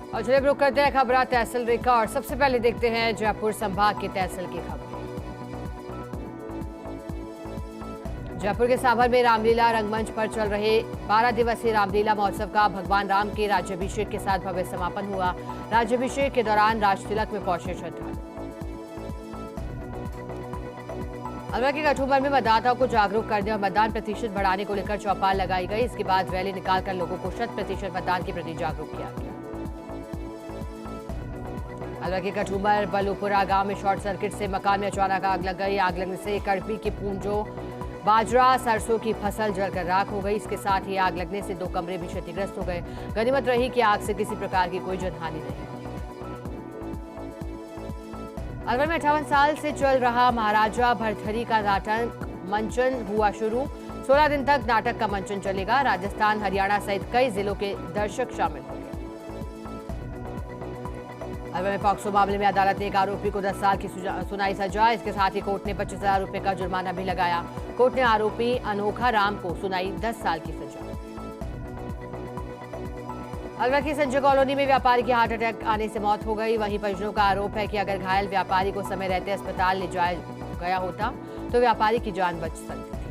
और चलिए रुक करते हैं खबर तहसील रेखा और सबसे पहले देखते हैं जयपुर संभाग की तहसील की खबर। जयपुर के सांभर में रामलीला रंगमंच पर चल रहे 12 दिवसीय रामलीला महोत्सव का भगवान राम के राज्याभिषेक के साथ भव्य समापन हुआ। राज्याभिषेक के दौरान राजतिलक में पहुंचे श्रद्धालु। अलवर के कठुबर में मतदाताओं को जागरूक करने और मतदान प्रतिशत बढ़ाने को लेकर चौपाल लगाई गई। इसके बाद रैली निकालकर लोगों को 100% मतदान के प्रति जागरूक किया गया। अलवर के कठुबर बलुपुरा गांव में शॉर्ट सर्किट से मकान में अचानक आग लग गई। आग लगने से कड़पी की पूंजों, बाजरा, सरसों की फसल जलकर राख हो गई। इसके साथ ही आग लगने से 2 कमरे भी क्षतिग्रस्त हो गए। गनीमत रही कि आग से किसी प्रकार की कोई जनहानि नहीं। अलवर में 58 साल से चल रहा महाराजा भरथरी का नाटक मंचन हुआ शुरू। 16 दिन तक नाटक का मंचन चलेगा। राजस्थान, हरियाणा सहित कई जिलों के दर्शक शामिल होंगे। अलवर में पॉक्सो मामले में अदालत ने एक आरोपी को 10 साल की सुनाई सजा। इसके साथ ही कोर्ट ने 25,000 रुपए का जुर्माना भी लगाया। कोर्ट ने आरोपी अनोखा राम को सुनाई 10 साल की सजा। अलवर की संजय कॉलोनी में व्यापारी की हार्ट अटैक आने से मौत हो गई। वहीं परिजनों का आरोप है कि अगर घायल व्यापारी को समय रहते अस्पताल ले जाया गया होता तो व्यापारी की जान बच सकती थी।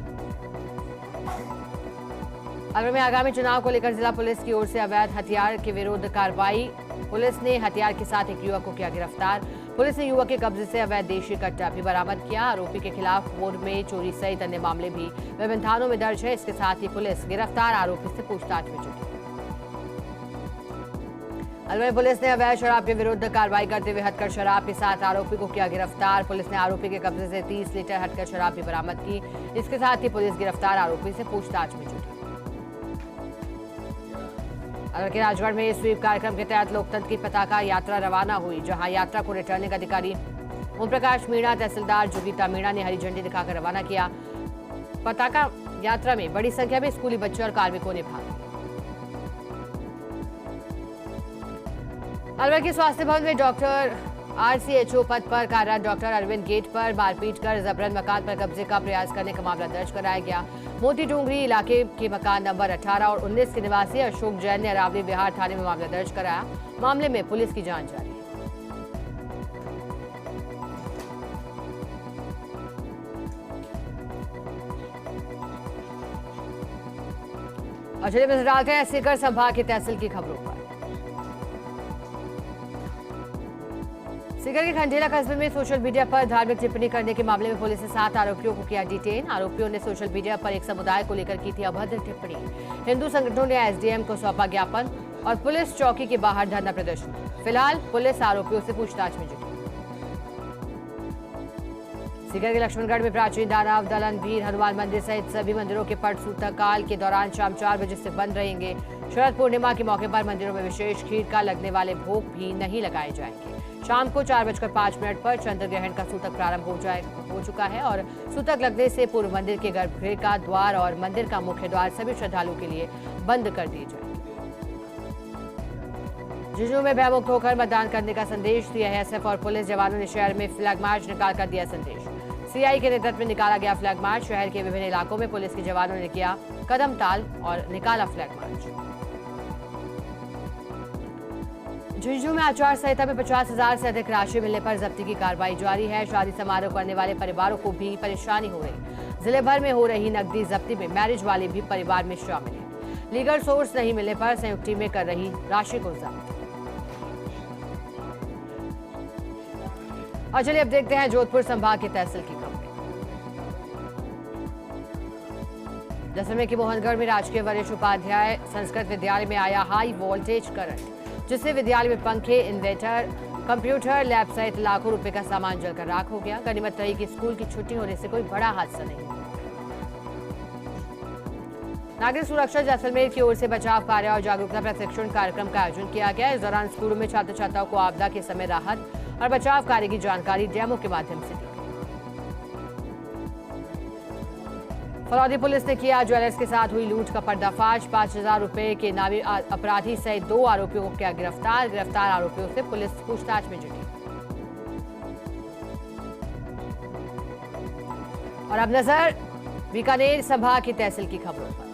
अलवर में आगामी चुनाव को लेकर जिला पुलिस की ओर से अवैध हथियार के विरुद्ध कार्रवाई। पुलिस ने हथियार के साथ एक युवक को किया गिरफ्तार। पुलिस ने युवक के कब्जे से अवैध देशी कट्टा भी बरामद किया। आरोपी के खिलाफ पूर्व में चोरी सहित अन्य मामले भी विभिन्न थानों में दर्ज है। इसके साथ ही पुलिस गिरफ्तार आरोपी से पूछताछ में जुटी। अलवर पुलिस ने अवैध शराब के विरुद्ध कार्रवाई करते हुए हटकर शराब के साथ आरोपी को किया गिरफ्तार। पुलिस ने आरोपी के कब्जे से 30 लीटर हटकर शराब भी बरामद की। इसके साथ ही पुलिस गिरफ्तार आरोपी से पूछताछ में जुटी। अलवर के राजगढ़ में स्वीप कार्यक्रम के तहत लोकतंत्र की पताका यात्रा रवाना हुई, जहां यात्रा को रिटर्निंग अधिकारी ओम प्रकाश मीणा, तहसीलदार जोगिता मीणा ने हरी झंडी दिखाकर रवाना किया। पताका यात्रा में बड़ी संख्या में स्कूली बच्चों और कार्मिकों ने भाग लिया। अलवर के स्वास्थ्य भवन में डॉक्टर RCHO पद पर कार्यरत डॉक्टर अरविंद गेट पर मारपीट कर जबरन मकान पर कब्जे का प्रयास करने का मामला दर्ज कराया गया। मोती डूंगरी इलाके के मकान नंबर 18 और 19 के निवासी अशोक जैन ने अरावली बिहार थाने में मामला दर्ज कराया। मामले में पुलिस की जांच जारी है। और चलिए नजर डालते हैं सीकर संभाग की तहसील की खबरों पर। सीकर के खंडेला कस्बे में सोशल मीडिया पर धार्मिक टिप्पणी करने के मामले में पुलिस ने 7 आरोपियों को किया डिटेन। आरोपियों ने सोशल मीडिया पर एक समुदाय को लेकर की थी अभद्र टिप्पणी। हिंदू संगठनों ने SDM को सौंपा ज्ञापन और पुलिस चौकी के बाहर धरना प्रदर्शन। फिलहाल पुलिस आरोपियों से पूछताछ में जुटी। सीकर के लक्ष्मणगढ़ में प्राचीन दानव दलन, भीर हनुमान मंदिर सहित सभी मंदिरों के पट सूतकाल के दौरान शाम 4 बजे से बंद रहेंगे। शरद पूर्णिमा के मौके पर मंदिरों में विशेष खीर का लगने वाले भोग भी नहीं लगाए जाएंगे। शाम को 4:05 पर चंद्र ग्रहण का सूतक प्रारंभ हो चुका है और सूतक लगने से पूर्व मंदिर के गर्भगृह का द्वार और मंदिर का मुख्य द्वार सभी श्रद्धालुओं के लिए बंद कर दिए जाएंगे। झुंझुनू में भयमुक्त होकर मतदान करने का संदेश दिया है। SF और पुलिस जवानों ने शहर में फ्लैग मार्च निकालकर दिया संदेश। CI के नेतृत्व में निकाला गया फ्लैग मार्च। शहर के विभिन्न इलाकों में पुलिस के जवानों ने किया कदम ताल और निकाला फ्लैग मार्च। झुंझुनू में आचार संहिता में 50,000 से अधिक राशि मिलने पर जब्ती की कार्रवाई जारी है। शादी समारोह करने वाले परिवारों को भी परेशानी हो रही। जिले भर में हो रही नकदी जब्ती में मैरिज वाले भी परिवार में शामिल हैं। लीगल सोर्स नहीं मिलने पर संयुक्त टीमें कर रही राशि को जब्त। और चलिए अब देखते हैं जोधपुर संभाग की तहसील की खबरें। जैसलमेर के मोहनगढ़ में राजकीय वरिष्ठ उपाध्याय संस्कृत विद्यालय में आया हाई वोल्टेज करंट, जिससे विद्यालय में पंखे, इन्वर्टर, कंप्यूटर, लैब सहित लाखों रुपए का सामान जलकर राख हो गया। गनीमत रही कि स्कूल की छुट्टी होने से कोई बड़ा हादसा नहीं हुआ। नागरिक सुरक्षा जैसलमेर की ओर से बचाव कार्य और जागरूकता प्रशिक्षण कार्यक्रम का आयोजन किया गया। इस दौरान स्कूलों में छात्र छात्राओं को आपदा के समय राहत और बचाव कार्य की जानकारी डेमो के माध्यम से दी। फलौदी पुलिस ने किया ज्वेलर्स के साथ हुई लूट का पर्दाफाश। 5,000 रुपए के नामी अपराधी सहित 2 आरोपियों को किया गिरफ्तार। गिरफ्तार आरोपियों से पुलिस पूछताछ में जुटी। और अब नजर बीकानेर संभाग की तहसील की खबरों पर।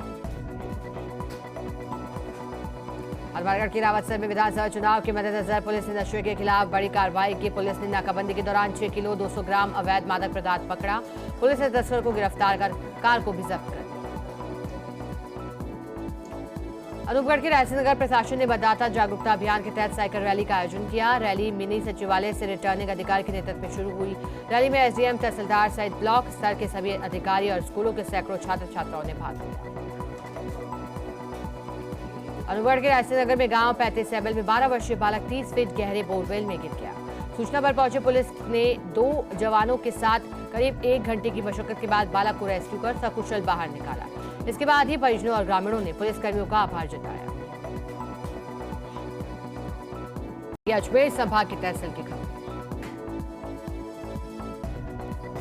और बरगढ़ के रावतसर में विधानसभा चुनाव के मद्देनजर पुलिस ने नशे के खिलाफ बड़ी कार्रवाई की। पुलिस ने नाकाबंदी के दौरान 6 किलो 200 ग्राम अवैध मादक पदार्थ पकड़ा। पुलिस ने तस्कर को गिरफ्तार कर कार को भी जब्त कर लिया। अनूपगढ़ के रायसिंहनगर प्रशासन ने मतदाता जागरूकता अभियान के तहत साइकिल रैली का आयोजन किया। रैली मिनी सचिवालय से रिटर्निंग अधिकारी के नेतृत्व में शुरू हुई। रैली में एसडीएम, तहसीलदार सहित ब्लॉक स्तर के सभी अधिकारी और स्कूलों के सैकड़ों छात्र छात्राओं ने भाग लिया। अनूपगढ़ के रायसिंहनगर में गांव 35 सैबल में 12 वर्षीय बालक 30 फीट गहरे बोरवेल में गिर गया। सूचना पर पहुंचे पुलिस ने 2 जवानों के साथ करीब 1 घंटे की मशक्कत के बाद बालक को रेस्क्यू कर सकुशल बाहर निकाला। इसके बाद ही परिजनों और ग्रामीणों ने पुलिसकर्मियों का आभार जताया। अजमेर संभाग की तहसील की खबर।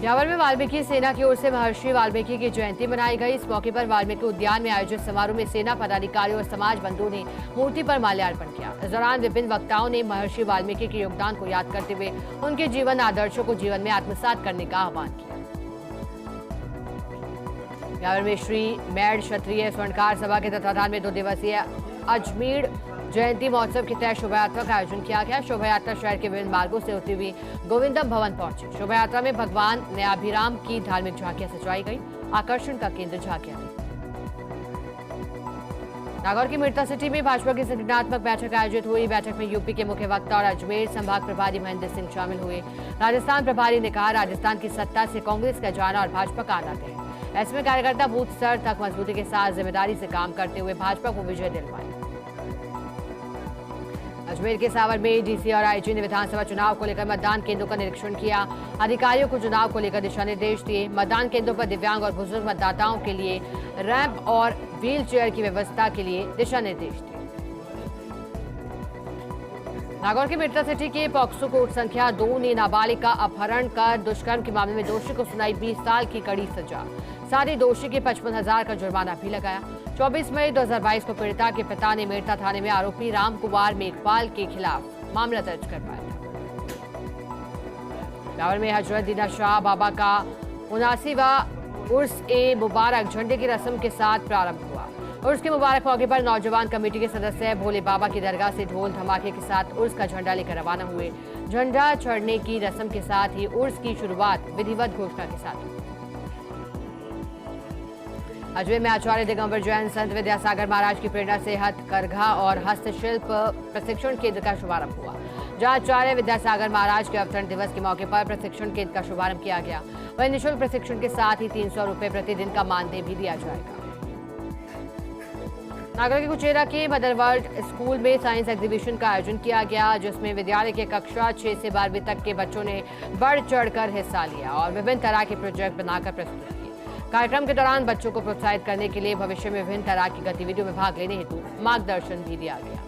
ब्यावर में वाल्मीकि सेना की ओर से महर्षि वाल्मीकि की जयंती मनाई गई। इस मौके पर वाल्मीकि उद्यान में आयोजित समारोह में सेना पदाधिकारियों और समाज बंधुओं ने मूर्ति पर माल्यार्पण किया। इस दौरान विभिन्न वक्ताओं ने महर्षि वाल्मीकि के योगदान को याद करते हुए उनके जीवन आदर्शों को जीवन में आत्मसात करने का आह्वान किया। ब्यावर में श्री मेड़ क्षत्रिय स्वर्णकार सभा के तत्वाधान में 2 दिवसीय अजमेर जयंती महोत्सव के तहत शोभा यात्रा का आयोजन किया गया। शोभा यात्रा शहर के विभिन्न मार्गों से होती हुई गोविंदम भवन पहुंची। शोभा यात्रा में भगवान नयाभिराम की धार्मिक झांकियां सजाई गई। आकर्षण का केंद्र झांकियां रही। नागौर की मिर्ता सिटी में भाजपा की संगठनात्मक बैठक आयोजित हुई। बैठक में यूपी के मुख्य वक्ता और अजमेर संभाग प्रभारी महेंद्र सिंह शामिल हुए। राजस्थान प्रभारी ने कहा, राजस्थान की सत्ता से कांग्रेस का जाना और भाजपा का आना तय है। ऐसे में कार्यकर्ता बूथ स्तर तक मजबूती के साथ जिम्मेदारी से काम करते हुए भाजपा को विजय दिलवाई। अजमेर के सावर में डीसी और आईजी ने विधानसभा चुनाव को लेकर मतदान केंद्रों का निरीक्षण किया। अधिकारियों को चुनाव को लेकर दिशा निर्देश दिए। मतदान केंद्रों पर दिव्यांग और बुजुर्ग मतदाताओं के लिए रैंप और व्हील चेयर की व्यवस्था के लिए दिशा निर्देश दिए। नागौर के मिर्ता सिटी के पॉक्सो कोर्ट संख्या 2 ने नाबालिग का अपहरण कर दुष्कर्म के मामले में दोषी को सुनाई 20 साल की कड़ी सजा। साथ ही दोषी के 55,000 का जुर्माना भी लगाया। 24 मई 2022 को पीड़िता के पिता ने मेड़ता थाने में आरोपी राम कुमार मेघवाल के खिलाफ मामला दर्ज करवाया था। ब्यावर में हजरत दीना शाह बाबा का 79वां उर्स ए मुबारक झंडे की रस्म के साथ प्रारंभ हुआ। उर्स के मुबारक मौके पर नौजवान कमेटी के सदस्य भोले बाबा की दरगाह से ढोल धमाके के साथ उर्स का झंडा लेकर रवाना हुए। झंडा चढ़ने की रस्म के साथ ही उर्स की शुरुआत विधिवत घोषणा के साथ हुई। अजमेर में आचार्य दिगंबर जैन संत विद्यासागर महाराज की प्रेरणा से हथकरघा और हस्तशिल्प प्रशिक्षण केंद्र का शुभारंभ हुआ, जहां आचार्य विद्यासागर महाराज के अवतरण दिवस के मौके पर प्रशिक्षण केंद्र का शुभारंभ किया गया। वहीं निःशुल्क प्रशिक्षण के साथ ही 300 रुपए प्रतिदिन का मानदेय भी दिया जाएगा। नागौर के कुचेरा के मदर वर्ल्ड स्कूल में साइंस एग्जीबिशन का आयोजन किया गया, जिसमें विद्यालय के कक्षा 6 से 12वीं तक के बच्चों ने बढ़ चढ़कर हिस्सा लिया और विभिन्न तरह के प्रोजेक्ट बनाकर प्रस्तुत किए। कार्यक्रम के दौरान बच्चों को प्रोत्साहित करने के लिए भविष्य में विभिन्न तरह की गतिविधियों में भाग लेने हेतु मार्गदर्शन भी दिया गया।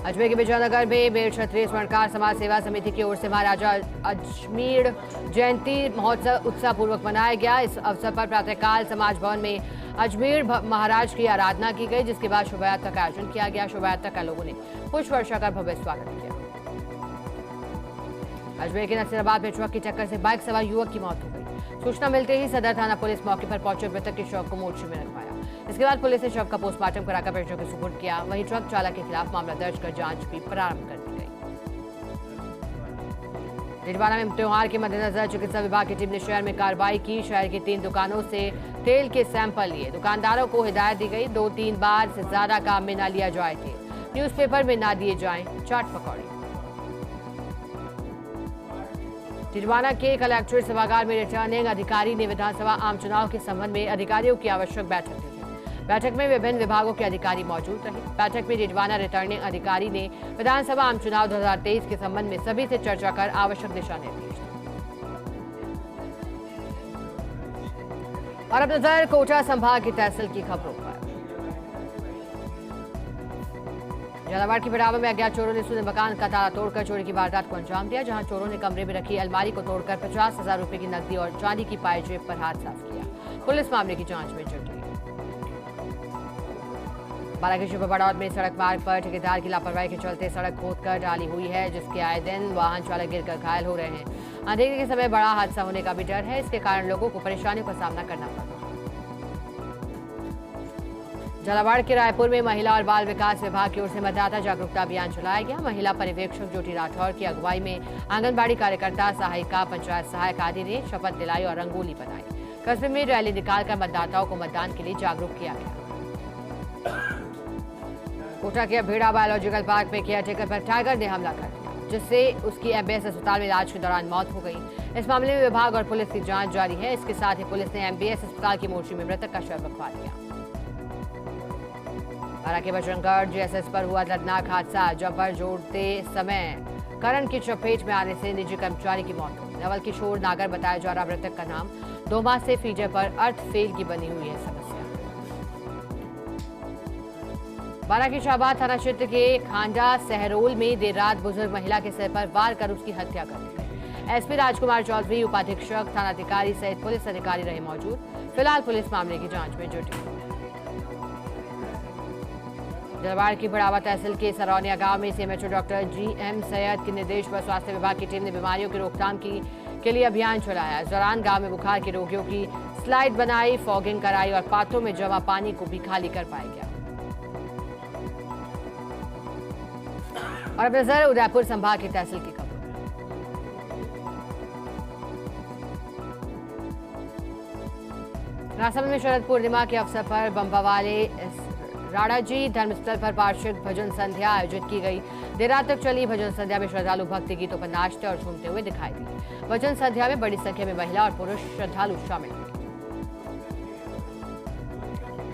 अजमेर के विजयनगर में मेड़ क्षत्रिय स्वर्णकार समाज सेवा समिति की ओर से महाराजा अजमेर जयंती महोत्सव उत्साहपूर्वक मनाया गया। इस अवसर पर प्रातःकाल समाज भवन में अजमेर महाराज की आराधना की गई, जिसके बाद शोभा यात्रा का आयोजन किया गया। शोभा यात्रा का लोगों ने पुष्प वर्षा कर भव्य स्वागत किया। अजमेर के नसीराबाद में ट्रक की टक्कर से बाइक सवार युवक की मौत हो गई। सूचना मिलते ही सदर थाना पुलिस मौके पर पहुंचे मृतक के शव को मोर्चे में रखवाया। इसके बाद पुलिस ने शव का पोस्टमार्टम कराकर परिजनों को सुपुर्द किया। वहीं ट्रक चालक के खिलाफ मामला दर्ज कर जांच भी प्रारंभ कर दी गई। डिडवाना में त्योहार के मद्देनजर चिकित्सा विभाग की टीम ने शहर में कार्रवाई की। शहर की 3 दुकानों से तेल के सैंपल लिए। दुकानदारों को हिदायत दी गई, 2-3 बार से ज्यादा काम में न लिया जाए तेल, न्यूज़पेपर में न दिए जाएं चाट पकौड़े। डिडवाना के कलेक्ट्रेट सभागार में रिटर्निंग अधिकारी ने विधानसभा आम चुनाव के संबंध में अधिकारियों की आवश्यक बैठक ली। बैठक में विभिन्न विभागों के अधिकारी मौजूद रहे। बैठक में डिडवाना रिटर्निंग अधिकारी ने विधानसभा आम चुनाव 2023 के संबंध में सभी से चर्चा कर आवश्यक दिशा निर्देश दिए। और अब नजर कोटा संभाग की तहसील की खबरों पर। झालावाड़ की बिरावा में अज्ञात चोरों ने सूने मकान का ताला तोड़कर चोरी की वारदात को अंजाम दिया, जहां चोरों ने कमरे में रखी अलमारी को तोड़कर 50,000 रुपए की नकदी और चांदी की पाई जेब पर हाथ साफ किया। पुलिस मामले की जांच में जुटी है। बालाघाट बड़ौद में सड़क मार्ग पर ठेकेदार की लापरवाही के चलते सड़क खोदकर डाली हुई है, जिसके आए दिन वाहन चालक गिरकर घायल हो रहे हैं। अंधेरे के समय बड़ा हादसा होने का भी डर है, इसके कारण लोगों को परेशानियों का सामना करना पड़ रहा है। झालावाड़ के रायपुर में महिला और बाल विकास विभाग की ओर से मतदाता जागरूकता अभियान चलाया गया। महिला पर्यवेक्षक ज्योति राठौर की अगुवाई में आंगनबाड़ी कार्यकर्ता, सहायिका, पंचायत सहायक आदि ने शपथ दिलाई और रंगोली बनाई। कस्बे में रैली निकालकर मतदाताओं को मतदान के लिए जागरूक किया गया। कोटा के भेड़ा बायोलॉजिकल पार्क में केयरटेकर पर टाइगर ने हमला कर दिया, जिससे उसकी एमबीएस अस्पताल में इलाज के दौरान मौत हो गई। इस मामले में विभाग और पुलिस की जांच जारी है। इसके साथ ही पुलिस ने एमबीएस अस्पताल की मोर्ची में मृतक का शव रखवा दिया। बारा के बजरंगगढ़ जीएसएस पर हुआ दर्दनाक हादसा। जंपर जोड़ते समय करंट की चपेट में आने से निजी कर्मचारी की मौत हो गई। नवल किशोर नागर बताया जा रहा मृतक का नाम। 2 माह से फीडर पर अर्थ फेल की बनी हुई है समस्या। बारा के शाहबाद थाना क्षेत्र के खांडा सहरोल में देर रात बुजुर्ग महिला के सिर पर वार कर उसकी हत्या कर दी गई। एसपी राजकुमार चौधरी, उपाधीक्षक, थानाधिकारी सहित पुलिस अधिकारी रहे मौजूद। फिलहाल पुलिस मामले की जांच में जुटी। झालावाड़ की बढ़ावा तहसील के सरौनिया गांव में सीएमएचओ डॉक्टर जीएम सैयद के निर्देश पर स्वास्थ्य विभाग की टीम ने बीमारियों की रोकथाम के लिए अभियान चलाया। इस दौरान गांव में बुखार के रोगियों की स्लाइड बनाई, फॉगिंग कराई और पात्रों में जमा पानी को भी खाली कर पाया गया। और अब नजर उदयपुर संभाग की तहसील की खबर। राजसमंद में शरद पूर्णिमा के अवसर पर बम्बावाले राणाजी धर्मस्थल पर वार्षिक भजन संध्या आयोजित की गई। देर रात तक चली भजन संध्या में श्रद्धालु भक्ति गीतों पर नाचते और झूमते हुए दिखाई दिए। भजन संध्या में बड़ी संख्या में महिला और पुरुष श्रद्धालु शामिल हुए।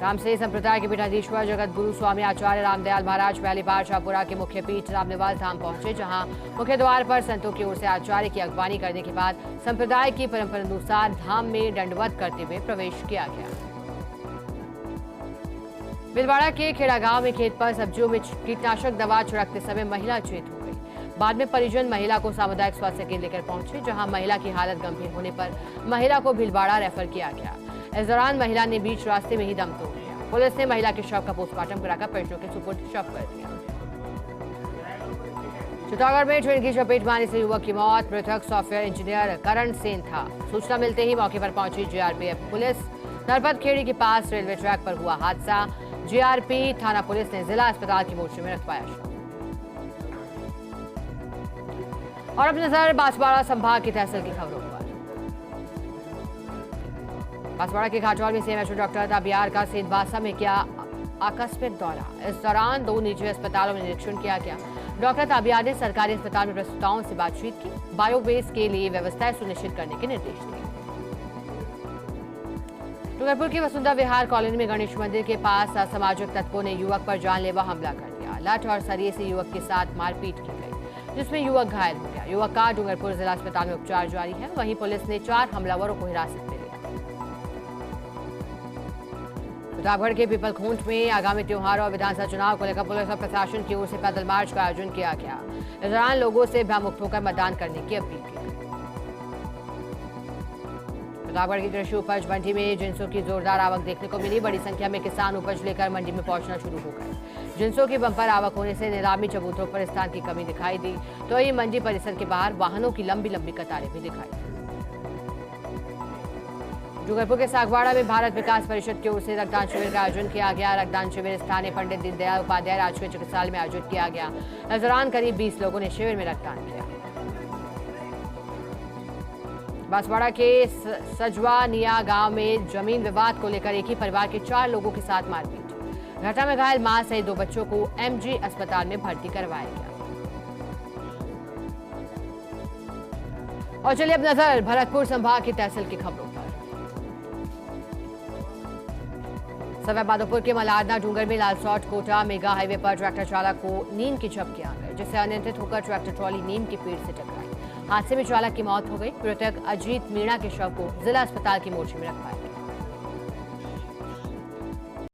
रामसेन संप्रदाय के पीठाधीश्वर जगत गुरु स्वामी आचार्य रामदयाल महाराज पहली बार शाहपुरा के मुख्य पीठ रामनिवास धाम पहुंचे, जहां मुख्य द्वार पर संतों की ओर से आचार्य की अगवानी करने के बाद संप्रदाय की परंपरा अनुसार धाम में दंडवत करते हुए प्रवेश किया गया। भिलवाड़ा के खेड़ा गांव में खेत पर सब्जियों में कीटनाशक दवा छिड़कते समय महिला चेत हो गई। बाद में परिजन महिला को सामुदायिक स्वास्थ्य केंद्र लेकर पहुंचे, जहां महिला की हालत गंभीर होने पर महिला को भिलवाड़ा रेफर किया गया। इस दौरान महिला ने बीच रास्ते में ही दम तोड़ दिया। पुलिस ने महिला के शव का पोस्टमार्टम कराकर परिजनों के सुपुर्द शव कर दिया। चित्तौड़गढ़ में ट्रेन की चपेट में आने से युवक की मौत। मृतक सॉफ्टवेयर इंजीनियर करण सेन था। सूचना मिलते ही मौके पर पहुंची जीआरपीएफ पुलिस। नरपत खेड़ी के पास रेलवे ट्रैक पर हुआ हादसा। जीआरपी थाना पुलिस ने जिला अस्पताल की मोर्चे में रखवाया शव। और अब नजर बांसवाड़ा संभाग की तहसील की खबरों पर। बांसवाड़ा के घाटौल में सीएमएचओ डॉक्टर ताबियार का सेंधवासा में किया आकस्मिक दौरा। इस दौरान 2 निजी अस्पतालों में निरीक्षण किया गया। डॉक्टर ताबियार ने सरकारी अस्पताल में प्रसूताओं से बातचीत की। बायोवेस्ट के लिए व्यवस्थाएं सुनिश्चित करने के निर्देश दिए। डूंगरपुर की वसुंधरा विहार कॉलोनी में गणेश मंदिर के पास असामाजिक तत्वों ने युवक पर जानलेवा हमला कर दिया। लाठ और सरिये से युवक के साथ मारपीट की गई, जिसमें युवक घायल हो गया। युवक का डूंगरपुर जिला अस्पताल में उपचार जारी है। वहीं पुलिस ने 4 हमलावरों को हिरासत में लिया। प्रतापगढ़ के पीपलखूंट में आगामी त्योहारों और विधानसभा चुनाव को लेकर पुलिस और प्रशासन की ओर से पैदल मार्च का आयोजन किया गया। इस दौरान लोगों से भयमुक्त होकर मतदान करने की अपील की। प्रतापगढ़ की कृषि उपज मंडी में जिंसों की जोरदार आवक देखने को मिली। बड़ी संख्या में किसान उपज लेकर मंडी में पहुंचना शुरू हो गए। जिंसों की बंपर आवक होने से नीलामी चबूतरों पर स्थान की कमी दिखाई दी, तो ये मंडी परिसर के बाहर वाहनों की लंबी लंबी कतारें भी दिखाई दी। डूंगरपुर के सागवाड़ा में भारत विकास परिषद की ओर से रक्तदान शिविर का आयोजन किया गया। रक्तदान शिविर स्थानीय पंडित दीनदयाल उपाध्याय राजकीय चिकित्सालय में आयोजित किया गया। इस दौरान करीब 20 लोगों ने शिविर में रक्तदान किया। बांसवाड़ा के सजवानिया गांव में जमीन विवाद को लेकर एक ही परिवार के 4 लोगों के साथ मारपीट। घटना में घायल मां सहित 2 बच्चों को एमजी अस्पताल में भर्ती करवाया गया। और चलिए अब नजर भरतपुर संभाग की तहसील की खबरों पर। सवाई माधोपुर के मलारना डूंगर में लालसौट कोटा मेगा हाईवे पर ट्रैक्टर चालक को नीम की झपकी आ गई, जिससे अनियंत्रित होकर ट्रैक्टर ट्रॉली नीम के पेड़ से टकराई। हादसे में चालक की मौत हो गई। मृतक अजीत मीणा के शव को जिला अस्पताल की मोर्चे में रखवाया गया।